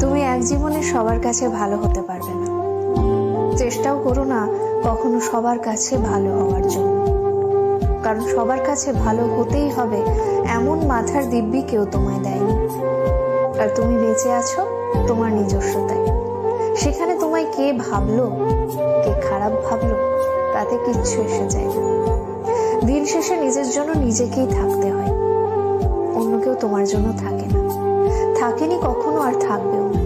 তুমি এক জীবনে সবার কাছে ভালো হতে পারবে না, চেষ্টাও করো না কখনো সবার কাছে ভালো হওয়ার জন্য। কারণ সবার কাছে ভালো হতেই হবে এমন মাথার দিব্যি কেউ তোমায় দেয়নি। আর তুমি বেঁচে আছো তোমার নিজস্বতায়। সেখানে তোমায় কে ভাবলো, কে খারাপ ভাবলো, তাতে কিচ্ছু এসে যায় না। দিন শেষে নিজের জন্য নিজেকেই থাকতে হয়, অন্য কেউ তোমার জন্য থাকে না, থাকেনি কখনো, আর থাকবেও না।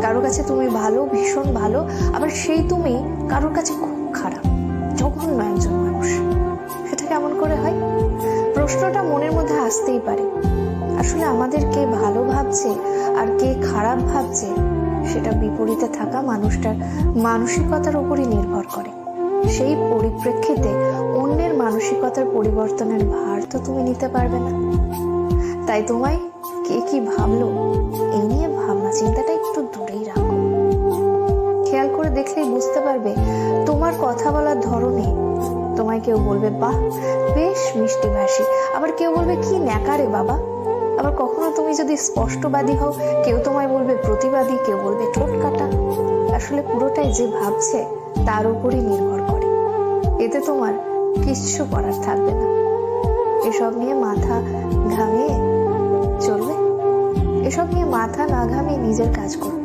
কারো কাছে তুমি ভালো, ভীষণ ভালো, আবার সেই তুমি কারোর কাছে খুব খারাপ, জঘন্য একজন মানুষ। সেটা কেমন করে হয়? প্রশ্নটা মনের মধ্যে আসতেই পারে। আসলে আমাদের কে ভালো ভাবছে আর কে খারাপ ভাবছে সেটা বিপরীতে থাকা মানুষটার মানসিকতার উপরই নির্ভর করে। সেই পরিপ্রেক্ষিতে অন্যের মানসিকতার পরিবর্তনের ভার তো তুমি নিতে পারবে না। তাই তোমায় কে কি ভাবলো এই নিয়ে ভাবনা চিন্তাটা একটু দূরেই রাখো। খেয়াল করে দেখলেই বুঝতে পারবে তোমার কথা বলার ধরনে তোমায় কেউ বলবে বাহ বেশ মিষ্টি ভাষী, আবার কেউ বলবে কি ন্যাকারে বাবা। আবার কখনো তুমি যদি স্পষ্টবাদী হও, কেউ তোমায় বলবে প্রতিবাদী, কেউ বলবে ঠোঁট কাটা। আসলে পুরোটাই যে ভাবছে তার উপরই নির্ভর করে। এতে তোমার কিচ্ছু করার থাকবে না। এসব নিয়ে মাথা ঘামিয়ে চলবে, এসব নিয়ে মাথা না ঘামিয়ে নিজের কাজ করতে